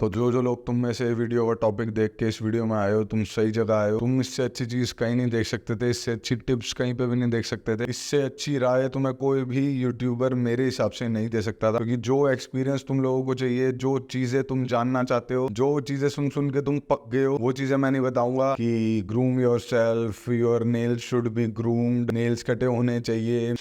तो जो जो लोग तुम में से वीडियो का टॉपिक देख के इस वीडियो में आए हो, तुम सही जगह आए हो। तुम इससे अच्छी चीज कहीं नहीं देख सकते थे, इससे अच्छी टिप्स कहीं पे भी नहीं देख सकते थे, इससे अच्छी राय तुम्हें कोई भी यूट्यूबर मेरे हिसाब से नहीं दे सकता था। क्योंकि जो एक्सपीरियंस तुम लोगों को चाहिए, जो चीजें तुम जानना चाहते हो, जो चीजें सुन सुन के तुम पक गए हो, वो चीजें मैं नहीं बताऊंगा कि groom your self, your nails should be groomed, nails कटे होने चाहिए,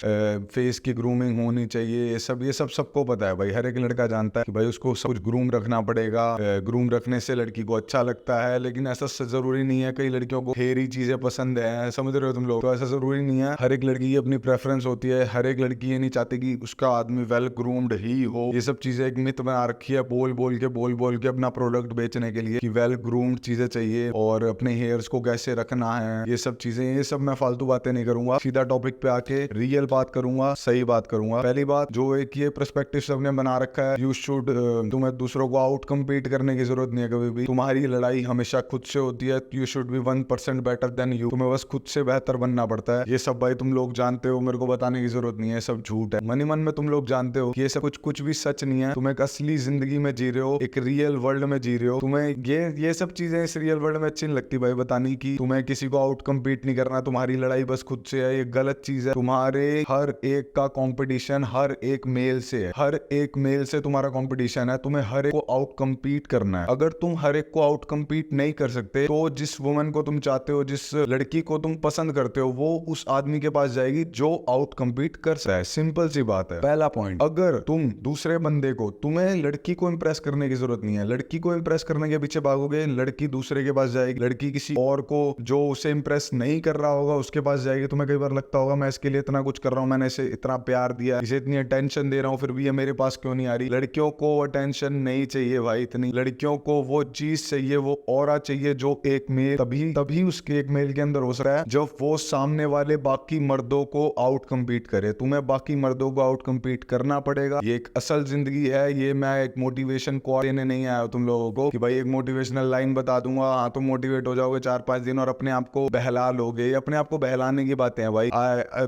फेस की ग्रूमिंग होनी चाहिए। ये सब सबको पता है भाई, हर एक लड़का जानता है कि भाई उसको सब कुछ ग्रूम रखना पड़ेगा। ग्रूम रखने से लड़की को अच्छा लगता है, लेकिन ऐसा जरूरी नहीं है। कई लड़कियों को हेयरी चीजें पसंद है, समझ रहे हो तुम लोग। तो ऐसा जरूरी नहीं है, हर एक लड़की की अपनी प्रेफरेंस होती है। हर एक लड़की ये नहीं चाहती कि उसका आदमी वेल ग्रूम्ड ही हो। ये सब चीजें एक मिथ बना रखी है, बोल बोल के अपना प्रोडक्ट बेचने के लिए कि वेल ग्रूम्ड चीजें चाहिए और अपने हेयर्स को कैसे रखना है। ये सब चीजें, ये सब मैं फालतू बातें नहीं करूंगा, सीधा टॉपिक पे आके रियल बात करूंगा, सही बात करूंगा। पहली बात, जो एक ये पर्सपेक्टिव सबने बना रखा है, यू शुड, तुम्हें दूसरों को आउट कम्पीट करने की जरूरत नहीं है कभी भी। तुम्हारी लड़ाई हमेशा खुद से होती है। You should be 1% better than you. तुम्हें बस खुद से बेहतर बनना पड़ता है। ये सब भाई तुम लोग जानते हो, मेरे को बताने की जरूरत नहीं है, सब झूठ है। मन ही मन में तुम लोग जानते हो कि ये सब कुछ भी सच नहीं है। तुम एक असली जिंदगी में जी रहे हो, एक रियल वर्ल्ड में जी रहे हो। तुम्हें ये सब चीजें इस रियल वर्ल्ड में अच्छी नहीं लगती भाई बतानी की तुम्हें किसी को आउट कम्पीट नहीं करना, तुम्हारी लड़ाई बस खुद से है। ये गलत चीज है। तुम्हारे हर एक का कंपटीशन हर एक मेल से है, हर एक मेल से तुम्हारा कंपटीशन है। तुम्हें हर एक को आउट कम्पीट करना है। अगर तुम हर एक को आउट कम्पीट नहीं कर सकते तो जिस वुमन को तुम चाहते हो, जिस लड़की को तुम पसंद करते हो, वो उस आदमी के पास जाएगी जो आउट कम्पीट कर सकता है। सिंपल सी बात है। पहला पॉइंट, अगर तुम दूसरे बंदे को, तुम्हें लड़की को इंप्रेस करने की जरूरत नहीं है। लड़की को इंप्रेस करने के पीछे भागोगे, लड़की दूसरे के पास जाएगी। लड़की किसी और को जो उसे इंप्रेस नहीं कर रहा होगा उसके पास जाएगी। तुम्हें कई बार लगता होगा मैं इसके लिए इतना कुछ कर रहा हूँ, मैंने इसे इतना प्यार दिया, इसे इतनी अटेंशन दे रहा हूँ, फिर भी ये मेरे पास क्यों नहीं आ रही। लड़कियों को अटेंशन नहीं चाहिए भाई इतनी। लड़कियों को वो चीज चाहिए, वो ऑरा चाहिए जो एक मेल तभी उसके एक मेल के अंदर हो सकता है जब वो सामने वाले बाकी मर्दों को आउट कम्पीट करे। तुम्हें बाकी मर्दों को आउट कम्पीट करना पड़ेगा। ये एक असल जिंदगी है। ये मैं एक मोटिवेशन कोट देने नहीं आया हूं तुम लोगों को कि भाई एक मोटिवेशनल लाइन बता दूंगा, हाँ तुम मोटिवेट हो जाओगे 4-5 दिन और अपने आप को बहला लोगे। अपने आप को बहलाने की बातें हैं भाई।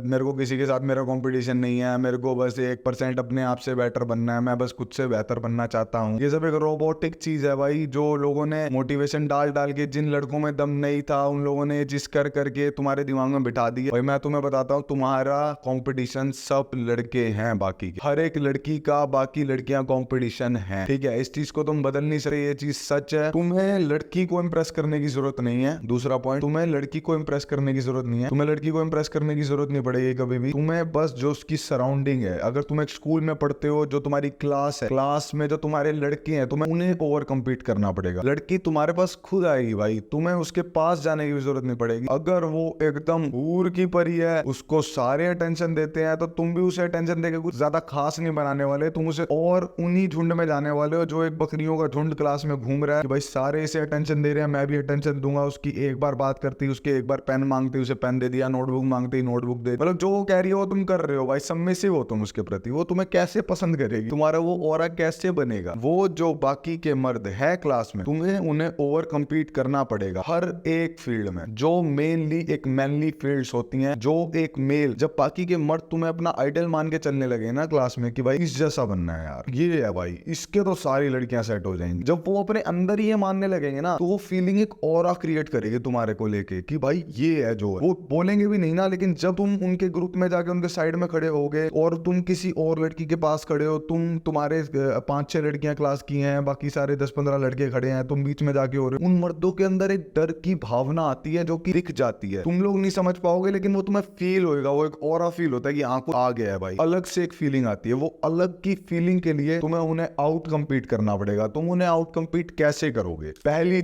मेरे को किसी के साथ मेरा कंपटीशन नहीं है, मेरे को बस 1% अपने आप से बेटर बनना है, मैं बस खुद से बेहतर बनना चाहता हूँ। ये सब एक रोबोटिक चीज है भाई। जो लोगों ने मोटिवेशन डाल के, जिन लड़कों में दम नहीं था उन लोगों ने जिस करके तुम्हारे दिमाग में बिठा दिया। भाई मैं तुम्हें बताता हूँ, तुम्हारा कंपटीशन सब लड़के हैं। बाकी के हर एक लड़की का बाकी लड़कियां कंपटीशन है, ठीक है। इस चीज को तुम बदल नहीं सकते, ये चीज सच है। तुम्हें लड़की को इंप्रेस करने की जरूरत नहीं है। दूसरा पॉइंट, तुम्हें लड़की को इंप्रेस करने की जरूरत नहीं है। तुम्हें लड़की को इंप्रेस करने की जरूरत नहीं पड़ेगी कभी भी। तुम्हें बस जो उसकी सराउंडिंग है, अगर तुम एक स्कूल में पढ़ते हो, जो तुम्हारी क्लास है, क्लास में जो तुम्हारे लड़के हैं, तुम्हें उन्हें ओवर कम्पीट करना पड़ेगा। लड़की तुम्हारे पास खुद आएगी भाई, तुम्हें उसके पास जाने की भी जरूरत नहीं पड़ेगी। अगर वो एकदम हूर की परी है, उसको सारे अटेंशन देते हैं, तो तुम भी उसे अटेंशन देके कुछ ज्यादा खास नहीं बनाने वाले। तुम उसे और उन्हीं झुंड में जाने वाले हो जो एक बकरियों का झुंड क्लास में घूम रहा है कि भाई सारे इसे अटेंशन दे रहे हैं, मैं भी अटेंशन दूंगा। उसकी एक बार बात करती, उसके एक बार पेन मांगती, उसे पेन दे दिया, नोटबुक मांगती, नोटबुक दे। मतलब जो वो कह रही है वो तुम कर रहे हो भाई, सबमिसिव हो तुम उसके प्रति। वो तुम्हें कैसे पसंद करेगी, तुम्हारा वो ऑरा कैसे बनेगा। वो जो बाकी के मर्द है क्लास में, तुम्हें उन्हें ओवर कम्पीट करना पड़ेगा हर एक फील्ड में। जो मेनली एक मैनली फील्ड्स होती हैं, जो एक मेल, जब बाकी के मर्द तुम्हें अपना आइडल मान के चलने लगे ना क्लास में कि भाई इस जैसा बनना है यार, ये है भाई, इसके तो सारी लड़कियां सेट हो जाएंगी। जब वो अपने अंदर ये मानने लगेंगे ना, तो वो फीलिंग एक ऑरा क्रिएट करेगी तुम्हारे को लेके कि भाई ये है जो है। वो बोलेंगे भी नहीं ना, लेकिन जब तुम उनके ग्रुप में जाके उनके साइड में खड़े होगे और तुम किसी और लड़की के पास खड़े हो, तुम्हारे 5-6 लड़कियां क्लास की हैं, बाकी सारे 10-15 लड़के खड़े हैं, तुम बीच में जाके हो रहे हो, उन मर्दों के अंदर एक डर की भावना आती है जो कि दिख जाती है। तुम लोग नहीं समझ पाओगे, लेकिन वो तुम्हें फील होएगा। वो एक ऑरा फील होता है कि आंखों आ गया है भाई, अलग से एक फीलिंग आती है। वो अलग की फीलिंग के लिए तुम्हें उन्हें आउट कम्पीट करना पड़ेगा। तुम उन्हें आउट कम्पीट कैसे करोगे? पहली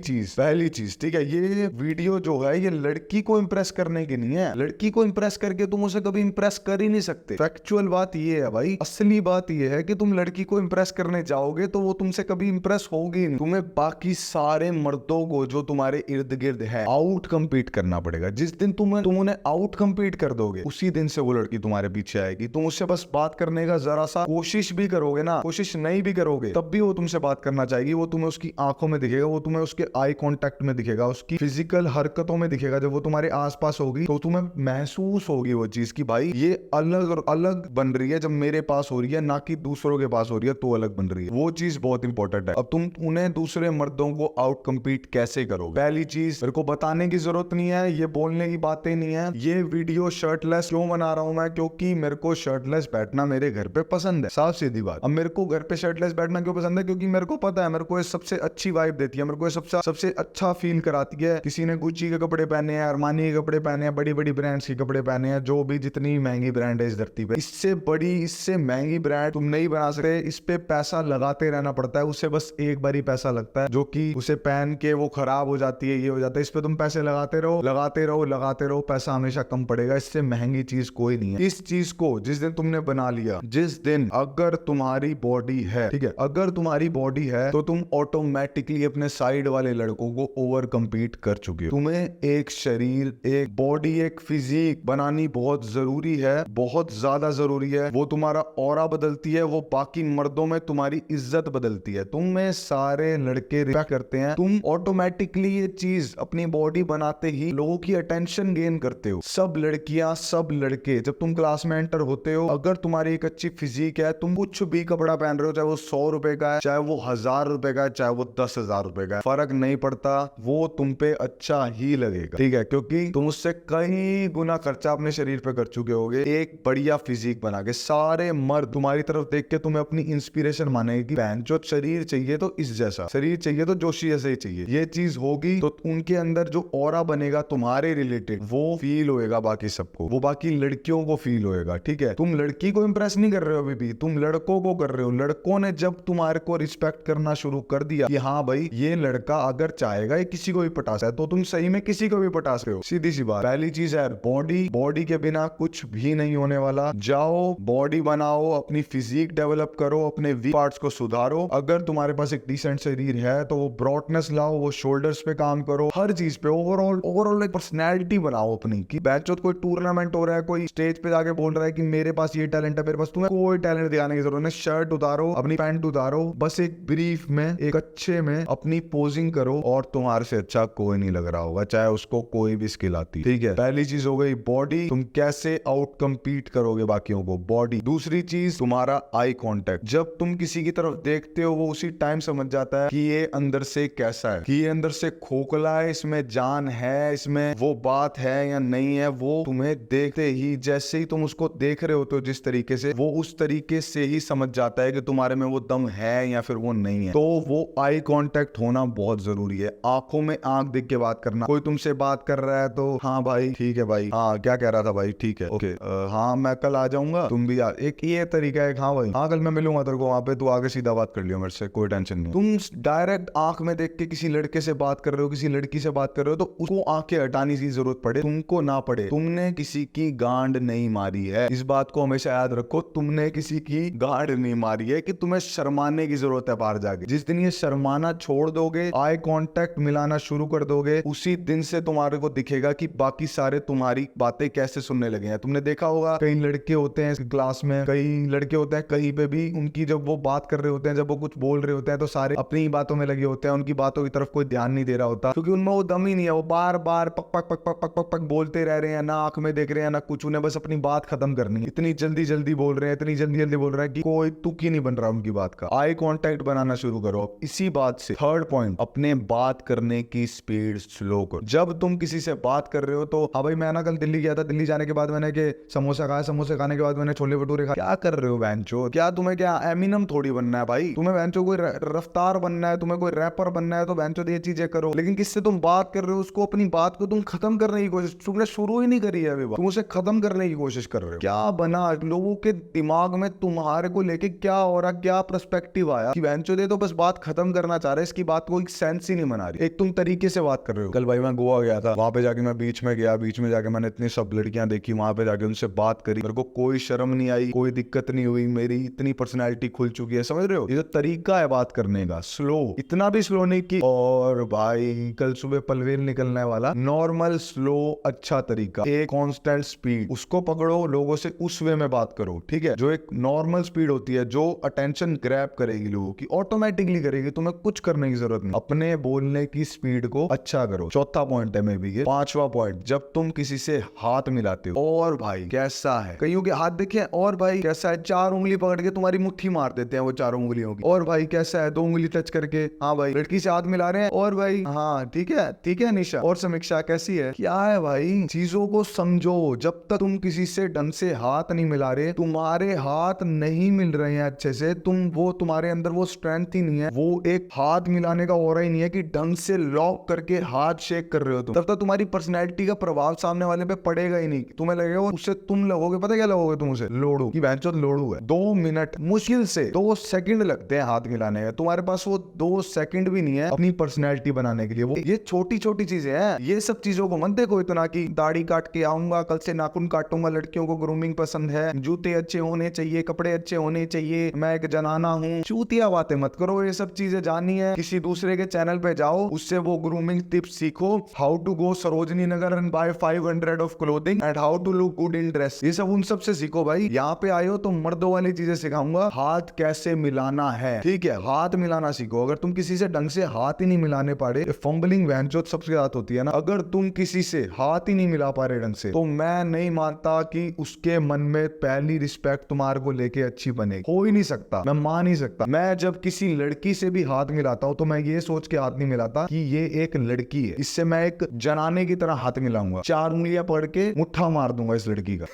चीज, ठीक है, ये वीडियो जो है ये लड़की को इंप्रेस करने की नहीं है। लड़की को इंप्रेस करके तुम उसे कभी इंप्रेस कर ही नहीं सकते। फैक्चुअल बात ये है भाई, असली बात ये है कि तुम लड़की को इंप्रेस करने जाओगे तो वो तुमसे कभी इंप्रेस होगी नहीं। तुम्हें बाकी सारे मर्दों को जो तुम्हारे इर्द गिर्द है आउट कम्पीट करना पड़ेगा। जिस दिन तुम उन्हें आउट कम्पीट कर दोगे, उसी दिन से वो लड़की तुम्हारे पीछे आएगी। तुम उससे बस बात करने का जरा सा कोशिश भी करोगे ना, कोशिश नहीं भी करोगे, तब भी वो तुमसे बात करना चाहेगी। वो तुम्हें उसकी आंखों में दिखेगा, वो तुम्हें उसके आई कांटेक्ट में दिखेगा, उसकी फिजिकल हरकतों में दिखेगा। जब वो तुम्हारे आसपास होगी तो तुम्हें महसूस होगी वो चीज कि भाई ये अलग अलग बन रही है। जब मेरे पास हो रही है ना कि दूसरों के पास हो रही है तो अलग बन रही है। वो चीज बहुत इंपॉर्टेंट है। अब तुम उन्हें दूसरे मर्दों को आउट कम्पीट कैसे करोगे? पहली चीज, मेरे को बताने की जरूरत नहीं है, ये बोलने की बातें नहीं है। ये वीडियो शर्टलेस क्यों बना रहा हूं मैं? क्योंकि मेरे को शर्टलेस बैठना मेरे घर पे पसंद है, साफ सीधी बात। अब मेरे को घर पे शर्टलेस बैठना क्यों पसंद है? क्योंकि मेरे को पता है, मेरे को ये सबसे अच्छी वाइब देती है, मेरे को ये सबसे अच्छा फील कराती है। किसी ने गुच्ची के कपड़े पहने हैं, अरमानी के कपड़े पहने हैं, बड़ी बड़ी ब्रांड्स के कपड़े पहने हैं, जो भी जितनी महंगी ब्रांड है इस धरती पे, इससे बड़ी, इससे महंगी ब्रांड तुम नहीं बना सकते। इस पे पैसा लगाते रहना पड़ता है, उससे बस एक बार ही पैसा लगता है, जो कि उसे पहन के वो खराब हो जाती है, ये हो जाता है। इस पे तुम पैसे लगाते रहो, लगाते रहो, लगाते रहो, पैसा हमेशा कम पड़ेगा। इससे महंगी चीज कोई नहीं है। इस चीज को जिस दिन तुमने बना लिया, जिस दिन अगर तुम्हारी बॉडी है, ठीक है, अगर तुम्हारी बॉडी है, तो तुम ऑटोमेटिकली अपने साइड वाले लड़कों को ओवर कम्पीट कर चुके हो। तुम्हें एक शरीर, एक बॉडी, एक फिजिक बनानी बहुत जरूरी है, बहुत ज्यादा जरूरी है। वो तुम्हारा ऑरा बदलती है, वो बाकी मर्दों में तुम्हारी इज्जत बदलती है। तुम्हें सारे लड़के रिस्पेक्ट करते हैं। तुम ऑटोमेटिकली ये चीज अपनी बॉडी बनाते ही लोगों की अटेंशन गेन करते हो। सब लड़कियां, सब लड़के, जब तुम क्लास में एंटर होते हो, अगर तुम्हारी एक अच्छी फिजिक है, तुम कुछ भी कपड़ा पहन रहे हो, चाहे वो 100 रुपए का है, चाहे वो 1000 रुपए का है, चाहे वो 10,000 रुपए का है, फर्क नहीं पड़ता, वो तुम पे अच्छा ही लगेगा, ठीक है? क्योंकि तुम उससे कई गुना खर्चा अपने शरीर पे कर चुके होगे एक बढ़िया फिजिक बना के। सारे मर्द तुम्हारी तरफ देख के तुम्हें अपनी इंस्पिरेशन मानेंगे कि बहन जो शरीर चाहिए तो इस जैसा, शरीर चाहिए तो जोशी जैसे ही चाहिए। ये चीज होगी तो उनके अंदर जो ऑरा बनेगा तुम्हारे रिलेटेड, वो फील होएगा बाकी सबको, वो बाकी लड़कियों को फील होएगा, ठीक है? तुम लड़की को इंप्रेस नहीं कर रहे हो अभी भी, तुम लड़कों को कर रहे हो। लड़कों ने जब तुम्हारे को रिस्पेक्ट करना शुरू कर दिया कि हाँ भाई, ये लड़का अगर चाहेगा ये किसी को भी पटा सकता है, तो तुम सही में किसी को भी पटा सकते हो। सीधी सी बात। पहली चीज है बॉडी, बॉडी के बिना कुछ भी नहीं होने वाला। जाओ बॉडी बनाओ, अपनी फिजिक डेवलप करो, अपने वीक पार्ट्स को सुधारो। अगर तुम्हारे पास एक डिसेंट शरीर है तो वो ब्रॉडनेस लाओ, वो शोल्डर्स पे काम करो, हर चीज पे ओवरऑल एक पर्सनैलिटी बनाओ अपनी। कि बैचो कोई टूर्नामेंट हो रहा है, कोई स्टेज पे जाके बोल रहा है कि मेरे पास ये टैलेंट है, मेरे पास, तुम्हें कोई टैलेंट दिखाने की जरूरत नहीं। शर्ट उतारो, अपनी पैंट उतारो, बस एक ब्रीफ में, एक अच्छे में अपनी पोजिंग करो, और तुम्हारे से अच्छा कोई नहीं लग रहा होगा, चाहे उसको कोई भी स्किल आती, ठीक है? पहली चीज हो गई बॉडी। तुम कैसे आउट कम्पीट करोगे बाकियों को? बॉडी। दूसरी चीज तुम्हारा आई कांटेक्ट। जब तुम किसी की तरफ देखते हो, वो उसी टाइम समझ जाता है कि ये अंदर से कैसा है, कि ये अंदर से खोखला है, इसमें जान है, इसमें वो बात है या नहीं है। वो तुम्हें देखते ही, जैसे ही तुम उसको देख रहे होते हो जिस तरीके से, वो उस तरीके से ही समझ जाता है कि तुम्हारे में वो दम है या फिर वो नहीं है। तो वो आई कांटेक्ट होना बहुत जरूरी है। आंखों में आंख देख के बात करना। कोई तुमसे बात कर रहा है तो हाँ भाई ठीक है भाई, हाँ क्या कह रहा था भाई, ठीक है ओके, हाँ मैं कल आ जाऊंगा, तुम भी आ। एक ये तरीका है, हाँ भाई हाँ कल मैं मिलूंगा तेरे को वहां पे, तू आगे सीधा बात कर लियो मेरे से, कोई टेंशन नहीं। तुम डायरेक्ट आंख में देख के किसी लड़के से बात कर रहे हो, किसी लड़की से बात कर रहे हो, तो उसको आंखें हटाने की जरूरत पड़े तुमको ना पड़े। तुमने किसी की गांड नहीं मारी है, इस बात को हमेशा याद रखो। तुमने किसी की गांड नहीं मारी है कि तुम्हें शर्माने की जरूरत है बाहर जाके। जिस दिन ये शर्माना छोड़ दोगे, आई कांटेक्ट मिलाना शुरू कर दोगे, उसी दिन से तुम्हारे को दिखेगा कि बाकी सारे तुम्हारी बातें कैसे सुनने लगे हैं। तुमने देखा होगा कई लड़के होते हैं क्लास में, कई लड़के होते हैं कहीं पे भी, उनकी जब वो बात कर रहे होते हैं, जब वो कुछ बोल रहे होते हैं, तो सारे अपनी ही बातों में लगे होते हैं, उनकी बातों की तरफ कोई ध्यान नहीं दे रहा होता, क्योंकि उनमें वो दम ही नहीं है। वो बार बार पक पक पक पक पक पक पक बोलते रह रहे हैं, ना आंख में देख रहे हैं ना कुछ, उन्हें बस अपनी बात खत्म करनी है। इतनी जल्दी जल्दी बोल रहे हैं, इतनी जल्दी जल्दी बोल रहे हैं कि कोई तुक ही नहीं बन रहा उनकी बात का। आई कांटेक्ट बनाना शुरू करो। इसी बात से थर्ड पॉइंट, अपने बात करने की स्पीड स्लो करो। जब तुम किसी से बात कर रहे हो तो हाँ भाई मैं ना कल दिल्ली गया था, दिल्ली जाने के बाद मैंने के समोसा खाया, समोसे खाने के बाद मैंने छोले भटूरे खाए। क्या कर रहे हो बैंचो? क्या तुम्हें क्या एमिनम थोड़ी बनना है भाई? तुम्हें बैंचो कोई रफ्तार बनना है, तुम्हें कोई रैपर बनना है, तो बैंचो ये चीजें करो। लेकिन किससे तुम बात कर रहे हो, उसको अपनी बात को तुम खत्म करने की कोशिश, तुमने शुरू ही नहीं करी है अभी, तुम उसे खत्म करने की कोशिश कर रहे हो। क्या बना लोगों के दिमाग में तुम्हारे को लेके, क्या हो रहा, क्या पर्सपेक्टिव आया कि बैंचो दे तो बस बात खत्म करना चाह रहे, इसकी बात को एक सेंस ही नहीं बना रही। एक तुम तरीके से बात कर रहे हो। कल भाई मैं गोवा गया था, वहां पे जाके मैं बीच में गया, बीच में जाके मैंने इतनी सब लड़कियां देखी, वहां पे जाके उनसे बात करी, मेरे को कोई शर्म नहीं आई, कोई दिक्कत नहीं हुई, मेरी इतनी पर्सनैलिटी खुल चुकी है। समझ रहे हो? ये जो तरीका है बात करने का, स्लो, इतना भी स्लो नहीं कि और भाई कल सुबह पलवेल निकलने वाला, नॉर्मल स्लो अच्छा तरीका, एक कांस्टेंट स्पीड, उसको पकड़ो, लोगों से उस वे में बात करो, ठीक है? जो एक नॉर्मल स्पीड होती है, जो अटेंशन ग्रैब करेगी लोगों की, ऑटोमेटिकली करेगी, तुम्हें कुछ करने की जरूरत नहीं। अपने बोलने की स्पीड को अच्छा करो। चौथा पॉइंट है मे बी ये। पांचवा पॉइंट, जब तुम किसी से हाथ मिलाते हो, और भाई कैसा है, कईयों के हाथ देखे, और भाई कैसा है, 4 उंगली पकड़ के तुम्हारी मुट्ठी मार देते हैं वो 4 उंगलियों की, और भाई कैसा कैसा है, 2 उंगली टच करके, हाँ भाई लड़की से हाथ मिला रहे हैं, और भाई हाँ ठीक है निशा, और समीक्षा कैसी है, क्या है भाई, चीजों को समझो। जब तक तुम किसी से ढंग से हाथ नहीं मिला रहे, तुम्हारे हाथ नहीं मिल रहे हैं अच्छे से, तुम्हारे अंदर वो स्ट्रेंथ ही नहीं है, वो एक हाथ मिलाने का ऑरा ही नहीं है कि ढंग से लॉक करके हाथ शेक कर रहे हो तुम, तब तक तुम्हारी पर्सनैलिटी का प्रभाव सामने वाले पे पड़ेगा ही नहीं। तुम्हें लगेगा उससे तुम लगोगे, पता क्या लगोगे तुम उसे, लोड़ू की बहनचोद लोड़ू है। 2 मिनट मुश्किल से 2 सेकंड लगते हैं हाथ मिलाने का, तुम्हारे पास वो 2 सेकंड भी नहीं है अपनी पर्सनैलिटी बनाने के लिए। वो ये छोटी छोटी चीजें हैं, ये सब चीजों को मत देखो इतना कि दाढ़ी काट के आऊंगा, कल से नाखून काटूंगा, लड़कियों को ग्रूमिंग पसंद है, जूते अच्छे होने चाहिए, कपड़े अच्छे होने चाहिए, मैं एक जनाना हूँ, चूतिया बातें मत करो। ये सब चीजें जाननी है, किसी दूसरे के चैनल पे जाओ, उससे वो ग्रूमिंग टिप्स सीखो, how to go Sarojini Nagar and buy 500 of clothing and how to look good in dress, ये सब उन सब से सीखो भाई। यहाँ पे आए हो तो मर्दों वाली चीजें सिखाऊंगा, हाथ कैसे मिलाना है, ठीक है, हाथ मिलाना सीखो। अगर तुम किसी से ढंग से हाथ ही नहीं मिलाने पा रहे, फंबलिंग वैनचोद सबसे ज्यादा होती है ना, अगर तुम किसी से हाथ ही नहीं मिला पा रहे ढंग से, तो मैं नहीं मानता कि उसके मन में पहली रिस्पेक्ट तुम्हारे को लेके अच्छी बनेगी। हो ही नहीं सकता, मैं मान नहीं सकता। मैं जब किसी लड़की से भी हाथ मिलाता हूं तो मैं ये सोच के हाथ नहीं मिलाता कि ये एक लड़की है, इससे मैं एक जनाने की तरह हाथ मिलाऊंगा, 4 उंगलियां पकड़ के मुट्ठा मार दूंगा इस लड़की का।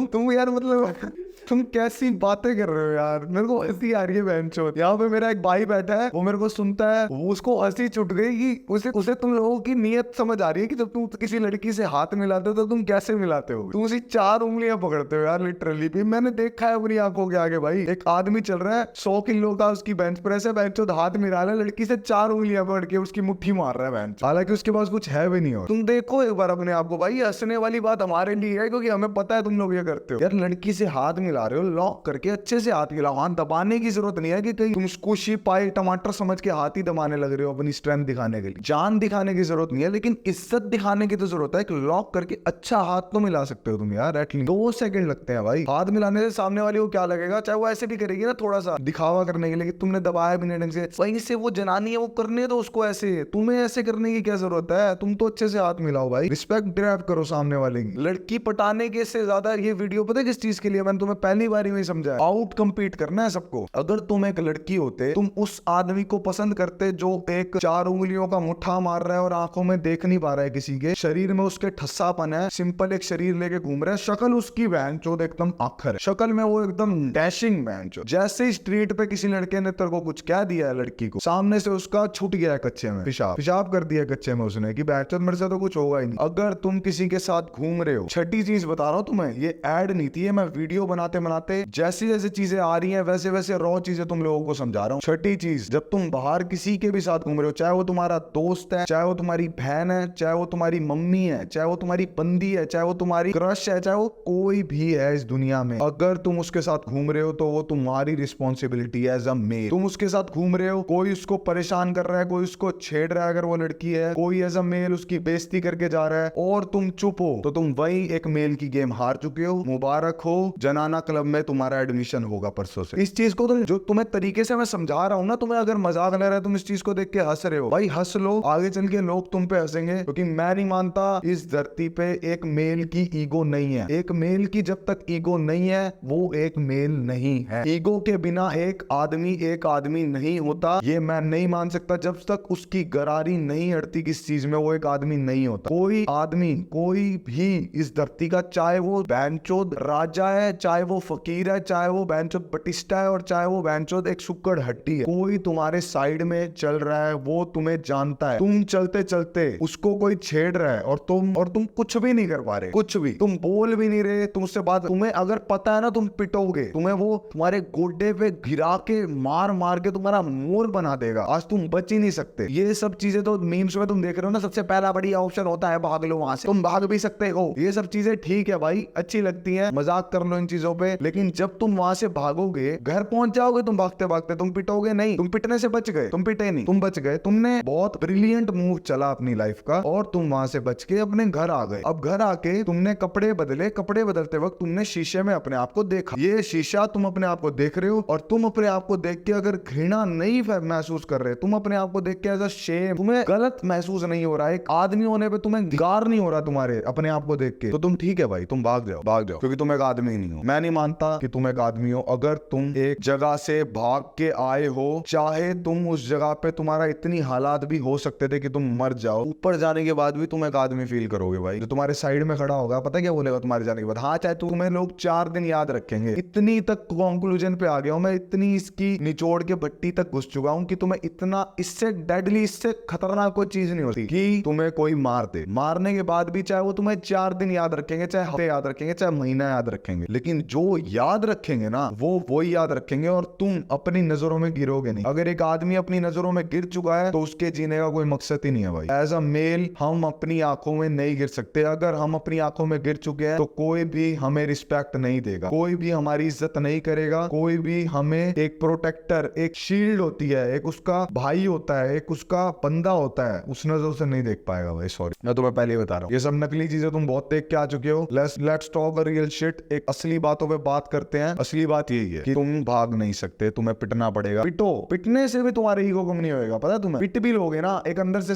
तुम यार मतलब तुम कैसी बातें कर रहे हो यार, मेरे को हंसी आ रही है बहनचोद। यहाँ पे मेरा एक भाई बैठा है, वो मेरे को सुनता है, वो उसको हंसी छुट गई कि उसे तुम लोगों की नीयत समझ आ रही है कि जब तुम किसी लड़की से हाथ मिलाते हो तो तुम कैसे मिलाते हो, तुम उसी 4 उंगलियां पकड़ते हो यार लिटरली। भी मैंने देखा है अपनी आंखों के आगे भाई, एक आदमी चल रहा है 100 किलो का, उसकी बेंच प्रेस है, बहनचोद हाथ मिला रहा है, लड़की से 4 उंगलियां पकड़ के उसकी मुट्ठी मार रहा है बहनचोद, हालांकि उसके पास कुछ है भी नहीं। हो तुम देखो एक बार अपने आप को भाई, हंसने वाली बात हमारे लिए है क्योंकि हमें पता है तुम लोग ये करते हो यार। लड़की से हाथ मिला रहे हो, लॉक करके अच्छे से हाथ मिलाओ, हाथ दबाने की जरूरत नहीं है कि कहीं तुम स्कूशी पाई टमाटर समझ के हाथ ही दबाने लग रहे हो अपनी स्ट्रेंथ दिखाने के लिए। जान दिखाने की जरूरत नहीं है, लेकिन इज्जत दिखाने की तो जरूरत है। एक लॉक करके अच्छा हाथ तो मिला सकते हो तुम यार, एटलीस्ट 2 सेकंड लगते हैं भाई। हाथ मिलाने से सामने वाले को क्या लगेगा, चाहे वो ऐसे भी करेगी ना थोड़ा सा दिखावा करने के लिए कि तुमने दबाया भी नहीं ढंग से, वहीं से वो जनानी है वो करने दो उसको, ऐसे तुम्हें ऐसे करने की क्या जरूरत है, तुम तो अच्छे से हाथ मिलाओ भाई, रिस्पेक्ट ड्राइव करो सामने वाले की। लड़की पटाने के से ज्यादा ये वीडियो पता है किस चीज के लिए, मैंने तुम्हें पहली बार ही समझा, आउट कम्पीट करना है सबको। अगर तुम एक लड़की होते, तुम उस आदमी को पसंद करते जो एक 4 उंगलियों का मुट्ठा मार रहा है और आंखों में देख नहीं पा रहा है किसी के, शरीर में उसके ठस्सापन है, सिंपल एक शरीर लेके घूम रहा है, शक्ल उसकी बहनचोद एकदम आखर है, शक्ल में वो एकदम डैशिंग बहनचोद। जैसे स्ट्रीट पे किसी लड़के ने तेरे को कुछ क्या दिया है लड़की को, सामने से उसका छूट गया है कच्चे में, पेशाब कर दिया कच्चे में उसने कि बहनचोद मेरे से तो कुछ होगा ही नहीं। अगर तुम किसी के साथ घूम रहे हो, छठी चीज बता रहा हूं तुम्हें, ये ऐड नहीं थी, मैं वीडियो बनाते बनाते जैसी जैसी चीजें आ रही हैं वैसे वैसे रॉ चीजें तुम लोगों को समझा रहा हूँ। छठी चीज, जब तुम बाहर किसी के भी साथ घूम रहे हो, चाहे वो तुम्हारा दोस्त है, चाहे वो तुम्हारी बहन है, चाहे वो तुम्हारी मम्मी है, चाहे वो तुम्हारी बंदी है, चाहे वो तुम्हारी क्रश है, चाहे वो कोई भी है इस दुनिया में, अगर तुम उसके साथ घूम रहे हो तो वो तुम्हारी रिस्पॉन्सिबिलिटी है एज अ मेल। तुम उसके साथ घूम रहे हो, कोई उसको परेशान कर रहा है, कोई उसको छेड़ रहा है, अगर वो लड़की है, कोई एज अ मेल उसकी बेइज्जती करके जा रहा है और तुम चुप हो, तो तुम वही एक मेल की गेम हार चुके हो। मुबारक हो, जनाना क्लब में तुम्हारा एडमिशन होगा परसों से। इस चीज को तो जो तुम्हें तरीके से मैं समझा रहा हूं ना, तुम्हें अगर मजाक लग रहा है, तुम इस चीज को देख के हंस रहे हो, भाई हंस लो, आगे चल के लोग तुम पे हंसेंगे, क्योंकि मैं नहीं मानता इस धरती पे एक मेल की ईगो नहीं है। एक मेल की जब तक ईगो नहीं है वो एक मेल नहीं है। ईगो के बिना एक आदमी नहीं होता, ये मैं नहीं मान सकता। जब तक उसकी गरारी नहीं अड़ती किस चीज में, वो एक आदमी नहीं होता। कोई आदमी, कोई भी इस धरती का, चाहे वो बैंचोद राजा है, चाहे वो फकीर है, चाहे वो बैंचोद बटिस्टा है, और चाहे वो बैंचोद एक सुक्कड़ हड्डी है, कोई तुम्हारे साइड में चल रहा है, वो तुम्हें जानता है। तुम चलते चलते उसको कोई छेड़ रहा है और तुम कुछ भी नहीं कर पा रहे, कुछ भी, तुम बोल भी नहीं रहे, तुम उससे बात, तुम्हें अगर पता है ना तुम पिटोगे, तुम्हें वो तुम्हारे गोड्डे पे गिरा के मार मार के तुम्हारा मोर बना देगा, आज तुम बच ही नहीं सकते। ये सब चीजें तो मीम्स में तुम देख रहे हो ना, सबसे पहला बढ़िया ऑप्शन होता है भाग लो वहां से, तुम भाग भी सकते हो। ये सब चीजें ठीक है भाई, अच्छी लगती है, मजाक कर लो इन चीजों पे, लेकिन जब तुम वहां से भागोगे, घर पहुंच जाओगे तुम भागते भागते, तुम पिटोगे नहीं, तुम पिटने से बच गए, तुम पिटे नहीं, तुम बच गए। तुमने बहुत ब्रिलियंट मूव चला अपनी लाइफ का और तुम वहां से बच के अपने घर आ गए। अब घर आके तुमने कपड़े बदले, कपड़े बदलते वक्त तुमने शीशे में अपने आप को देखा, ये शीशा तुम अपने आप को देख रहे हो, और तुम अपने आप को देख के अगर घृणा नहीं महसूस कर रहे, तुम अपने आप को देख के एज अ शेम, तुम्हें गलत महसूस नहीं हो रहा है, एक आदमी होने पे तुम्हें धिक्कार नहीं हो रहा तुम्हारे अपने आप को देख के, तो तुम ठीक है भाई, तुम भाग जाओ, भाग जाओ, क्योंकि तुम एक आदमी नहीं हो। मैं नहीं मानता कि तुम एक आदमी हो अगर तुम एक जगह से भाग के आए हो, चाहे तुम उस जगह पे तुम्हारा इतनी हालात भी हो सकते थे कि तुम मर जाओ, ऊपर जाने के बाद भी तुम एक आदमी फील करोगे भाई। जो तुम्हारे साइड में खड़ा होगा पता क्या बोलेगा तुम्हारे जाने के बाद? हाँ, चाहे तुम्हें लोग 4 दिन याद रखेंगे। इतनी तक कंक्लूजन पे आ गया हूं मैं, इतनी इसकी निचोड़ के भट्टी तक घुस चुका हूं कि तुम्हें इतना, इससे डेडली, इससे खतरनाक कोई चीज नहीं होती कि तुम्हें कोई मार दे। मारने के बाद भी चाहे वो तुम्हें 4 दिन याद रखेंगे, चाहे हफ्ते याद रखेंगे, चाहे महीना याद रखेंगे, लेकिन जो याद रखेंगे ना वो ही याद रखेंगे और तुम अपनी नजरों में गिरोगे नहीं। अगर एक आदमी अपनी नजरों में गिर चुका है तो उसके जीने का कोई मकसद ही नहीं है भाई। एज अ मेल हम अपनी आंखों में नहीं गिर सकते। अगर हम अपनी आंखों में गिर चुके हैं तो कोई भी हमें रिस्पेक्ट नहीं देगा, कोई भी हमारी इज्जत नहीं करेगा, कोई भी हमें एक प्रोटेक्टर, एक शील्ड होती है, एक उसका भाई होता है, एक उसका बंदा होता है, उस नजरों से नहीं देख पाएगा भाई। सॉरी, मैं तुम्हें पहले ही बता रहा हूँ, ये सब नकली चीजें तुम बहुत देख के आ चुके हो। Let's talk real shit. एक असली बातों पे बात करते हैं। असली बात यही है कि तुम भाग नहीं सकते, तुम्हें पिटना पड़ेगा। पिटो, पिटने से भी तुम्हारे ईगो कम नहीं होएगा, पता है तुम्हें? पिट भी लोगे ना, एक अंदर से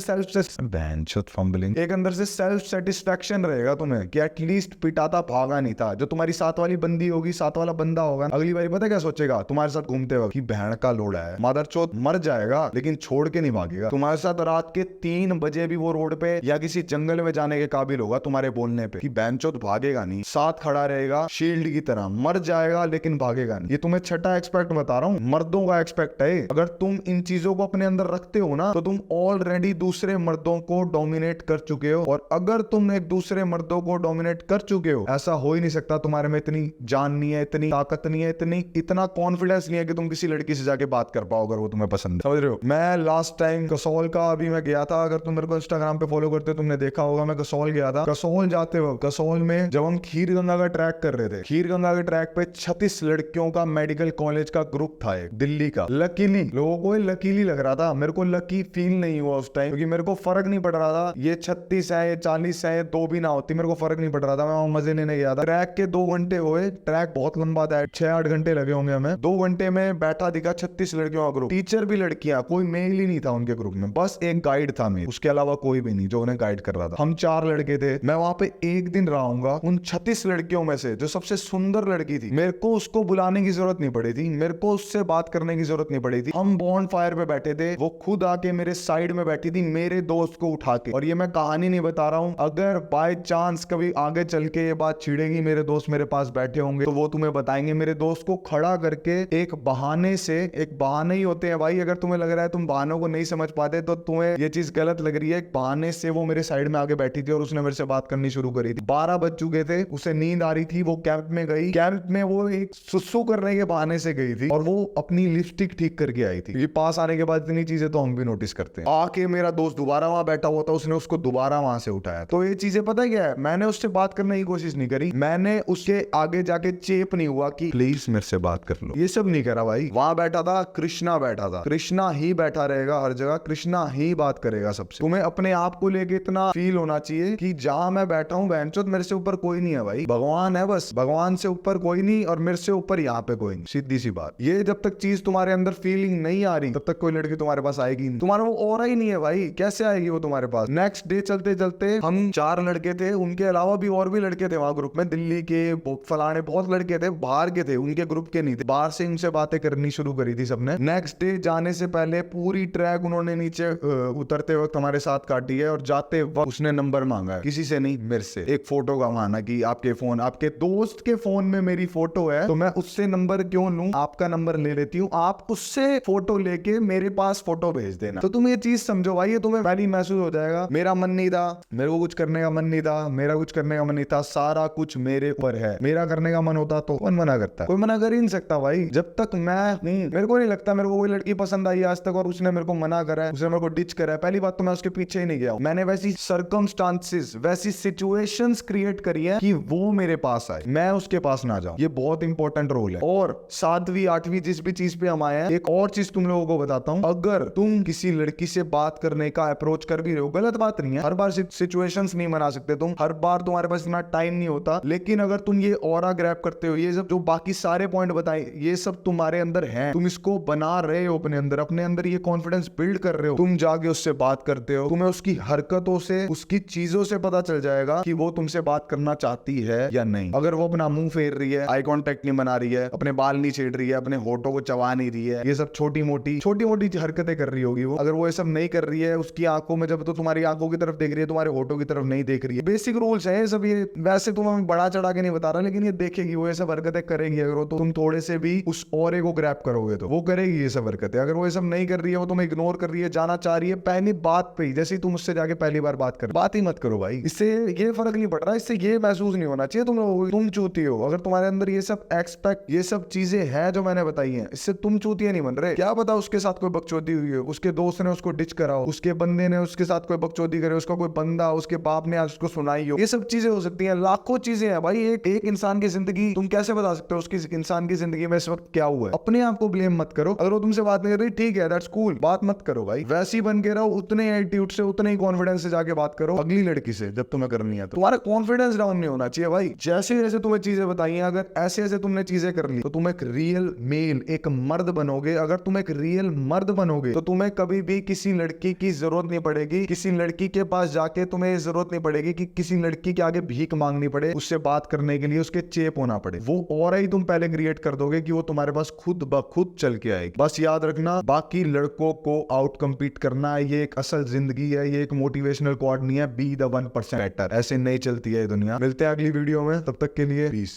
एक अंदर से सेल्फ सेटिस्फेक्शन रहेगा तुम्हें कि एटलीस्ट पिटाता भागा नहीं था। जो तुम्हारी साथ वाली बंदी होगी, साथ वाला बंदा होगा, अगली बारी पता क्या सोचेगा तुम्हारे साथ घूमते वक्त कि बहन का लोड़ा है, मदरचोद मर जाएगा लेकिन छोड़ के नहीं भागेगा। तुम्हारे साथ रात के 3 बजे भी वो रोड पे या किसी जंगल में जाने के काबिल होगा तुम्हारे बोलने पे कि बहनचोद भागेगा नहीं, साथ खड़ा रहेगा शील्ड की तरह, मर जाएगा लेकिन भागेगा नहीं। ये तुम्हें छठा एक्सपेक्ट बता रहा हूँ, मर्दों का एक्सपेक्ट है। अगर तुम इन चीजों को अपने अंदर रखते हो ना तो तुम ऑलरेडी दूसरे मर्दों को डोमिनेट कर चुके हो। और अगर तुम एक दूसरे मर्दों को डोमिनेट कर चुके हो, ऐसा हो ही नहीं सकता तुम्हारे में इतनी जान नहीं है, इतनी ताकत नहीं है, इतना कॉन्फिडेंस नहीं है कि तुम किसी लड़की से जाके बात कर पाओ अगर वो तुम्हें पसंद है। समझ रहे हो? मैं लास्ट टाइम कसौल का अभी मैं गया था, अगर तुम मेरे को इंस्टाग्राम पे फॉलो करते हो तुमने देखा होगा, मैं कसौल गया था। कसौल जाते वक्त, कसौल में जब हम खीर गंगा का ट्रैक कर रहे थे, खीर गंगा के ट्रैक पे 36 लड़कियों का मेडिकल कॉलेज का ग्रुप था, एक दिल्ली का। लकीली लोगों को लकीली लग रहा था, मेरे को लकी फील नहीं हुआ उस टाइम, क्योंकि मेरे को फर्क नहीं पड़ रहा था ये 36 है, ये 40 है, ये 2 भी ना होती, मेरे को फर्क नहीं पड़ रहा था। मैं वहां मजे लेने गया था। ट्रैक के 2 घंटे हुए, ट्रैक बहुत लंबा था, 6-8 घंटे लगे होंगे हमें। 2 घंटे में बैठा दिखा 36 लड़कियों का ग्रुप, टीचर भी लड़कियां, कोई मेल ही नहीं था उनके ग्रुप में, बस एक गाइड था मेल, उसके अलावा कोई भी नहीं जो उन्हें गाइड कर रहा था। हम 4 लड़के थे। मैं वहां पे एक दिन रहूंगा। उन 36 लड़कियों में से जो सबसे सुंदर लड़की थी, मेरे को उसको बुलाने की जरूरत नहीं पड़ी थी, मेरे को उससे बात करने की जरूरत नहीं पड़ी थी। हम बॉन्ड फायर पे बैठे थे, वो खुद आके मेरे साइड में बैठी थी, मेरे दोस्त को उठा के। और ये मैं कहानी नहीं बता रहा हूं, अगर बाय चांस कभी आगे चल के ये बात छिड़ेगी, मेरे दोस्त मेरे पास बैठे होंगे तो वो तुम्हें बताएंगे। मेरे दोस्त को खड़ा करके एक बहाने से, एक बहाने ही होते हैं भाई, अगर तुम्हें लग रहा है तुम बहानों को नहीं समझ पाते तो तुम्हें ये चीज गलत लग रही है। एक बहाने से वो मेरे साइड में आगे बैठी थी और उसने मेरे से बात करनी शुरू करी थी। 12 बज चुके थे, उसे नींद आ रही थी, वो कैंप में गई। कैंप में वो एक सुसु करने के बहाने से गई थी और वो अपनी लिपस्टिक ठीक करके आई थी। ये पास आने के बाद इतनी चीजें तो हम भी नोटिस करते हैं। आके मेरा दोस्त दोबारा वहां बैठा हुआ था, उसने उसको दोबारा वहां से उठाया। तो ये चीजें पता है क्या है, मैंने उससे बात करने की कोशिश नहीं करी, मैंने उसके आगे जाके चेप नहीं हुआ कि प्लीज मेरे से बात कर लो, ये सब नहीं करा भाई। वहां बैठा था कृष्णा, बैठा था कृष्णा ही बैठा रहेगा हर जगह, कृष्णा ही बात करेगा सबसे। तुम्हें अपने आप को लेके इतना फील होना चाहिए कि जहां मैं बैठा हूं बहनचोद मेरे से ऊपर कोई नहीं है भाई, भगवान है बस, भगवान से ऊपर कोई नहीं और मेरे से ऊपर यहाँ पे कोई नहीं। सीधी सी बात, ये जब तक चीज तुम्हारे अंदर फीलिंग नहीं आ रही तब तक कोई लड़की तुम्हारे पास आएगी नहीं। तुम्हारा वो ऑरा ही नहीं है भाई, कैसे आएगी वो तुम्हारे पास? नेक्स्ट डे चलते चलते हम 4 लड़के थे, उनके अलावा भी और भी लड़के थे वहां ग्रुप में, दिल्ली के फलाने बहुत लड़के थे, बाहर के थे, उनके ग्रुप के नहीं थे। बाहर से उनसे बातें करनी शुरू करी थी सबने। नेक्स्ट डे जाने से पहले पूरी ट्रैक उन्होंने नीचे उतरते वक्त हमारे साथ काटी है और जाते वक्त उसने नंबर मांगा है, किसी से नहीं, मेरे से। एक फोटो का माना कि आपके फोन, आपके दोस्त के फोन में मेरी फोटो है तो मैं उससे नंबर क्यों लूं, आपका नंबर ले लेती हूँ, आप उससे फोटो लेके मेरे पास फोटो भेज देना। तो तुम ये चीज समझो भाई, ये तुम्हें पहले महसूस हो जाएगा मेरा मन नहीं था, मेरे को कुछ करने का मन नहीं था, मेरा कुछ करने का मन नहीं था, सारा कुछ मेरे ऊपर है। मेरा करने का मन होता तो कौन मना करता? कोई मना कर ही नहीं सकता भाई। जब तक मैं हूं, मेरे को नहीं लगता मेरे को कोई लड़की पसंद आई आज तक और उसने मेरे को मना करा है, उसने मेरे को डिच करा है, पहली बात तो मैं उसके पीछे ही नहीं गया हूं। मैंने वैसी सर्कमस्टांसेस, वैसी सिचुएशंस क्रिएट करी है कि वो मेरे पास आए, मैं उसके पास ना जाऊं। ये बहुत इंपॉर्टेंट रोल है। और 7वीं 8वीं जिस भी चीज पे हम आए हैं, एक और चीज तुम लोगों को बताता हूं, अगर तुम किसी लड़की से बात करने का अप्रोच कर भी रहे हो, गलत बात नहीं है, हर बार सिचुएशंस नहीं मना सकते तुम, हर बार तुम्हारे पास इतना टाइम नहीं होता, लेकिन अगर तुम ये ऑरा ग्रैब करते हो, ये सब जो बाकी सारे पॉइंट बताए ये सब तुम्हारे अंदर है, तुम इसको बना रहे हो अपने अंदर ये कॉन्फिडेंस बिल्ड कर रहे हो, तुम जाके उससे बात करते हो, तुम्हें उसकी हरकतों से, उसकी चीजों से पता चल जाएगा कि वो तुमसे बात करना चाहती है या नहीं। अगर वो अपना मुंह फेर रही है, आई कांटेक्ट नहीं बना रही है, अपने बाल नहीं छेड़ रही है, अपने होठों को चबा नहीं रही है, ये सब छोटी मोटी हरकतें कर रही होगी वो। अगर वो ये सब नहीं कर रही है, उसकी आंखों में जब तो तुम्हारी आंखों की तरफ देख रही है, तुम्हारे होठों की तरफ नहीं देख रही है। बेसिक रूल्स है सब ये। वैसे तुम हमें बड़ा चढ़ा के नहीं बता रहा, लेकिन ये देखेगी, वो ये सब हरकतें करेगी। अगर वो तो तुम थोड़े से भी उस औरे को ग्रैब करोगे तो वो करेगी ये सब हरकतें। अगर वो ये सब नहीं कर रही है, वो तुम्हें इग्नोर कर रही है, जाना चाह रही है, पहली बात पे ही, जैसे ही तुम उससे जाके पहली बार बात ही मत करो भाई। इससे ये फर्क नहीं पड़ रहा, इससे ये महसूस नहीं होना चाहिए तुम चूती हो। अगर तुम्हारे अंदर ये सब एक्सपेक्ट, ये सब चीजें हैं जो मैंने बताई हैं, इससे तुम चूतिया नहीं बन रहे। क्या पता उसके साथ कोई बकचोदी हुई है, उसके दोस्त ने उसको डिच करा हो, उसके बंदे ने उसके साथ कोई बकचोदी करे, उसका कोई बंदा, उसके बाप ने आज उसको सुनाई हो। ये सब चीजें हो सकती हैं, लाखों चीजें हैं भाई। एक इंसान की जिंदगी तुम कैसे बता सकते हो उसकी इंसान की जिंदगी में इस वक्त क्या हुआ है। अपने आप को ब्लेम मत करो। अगर वो तुमसे बात नहीं कर रही, ठीक है, दैट्स कूल, बात मत करो भाई। वैसे ही बन के रहो, उतने एटीट्यूड से, उतने ही कॉन्फिडेंस से जाके बात करो अगली लड़की से जब तुम्हें करनी है। तो तुम्हारा कॉन्फिडेंस डाउन नहीं होना चाहिए भाई। जैसे जैसे तुम्हें चीजें बताई हैं, अगर ऐसे ऐसे तुमने चीजें कर ली तो तुम एक रियल मेल, एक मर्द बनोगे। अगर तुम एक रियल मर्द बनोगे तो तुम्हें कभी भी किसी लड़की की जरूरत नहीं पड़ेगी। किसी लड़की के पास जाके तुम्हें जरूरत नहीं पड़ेगी कि किसी लड़की के आगे भीख मांगनी पड़े, उससे बात करने के लिए उसके चेप होना पड़े। वो और ही तुम पहले क्रिएट कर दोगे कि वो तुम्हारे पास खुद ब खुद चल के आएगी। बस याद रखना, बाकी लड़कों को आउट कम्पीट करना ये एक असल जिंदगी है, ये एक मोटिवेशनल क्वाड नहीं है। Be the 1% better. ऐसे नहीं चलती है ये दुनिया। मिलते हैं अगली वीडियो में, तब तक के लिए पीस।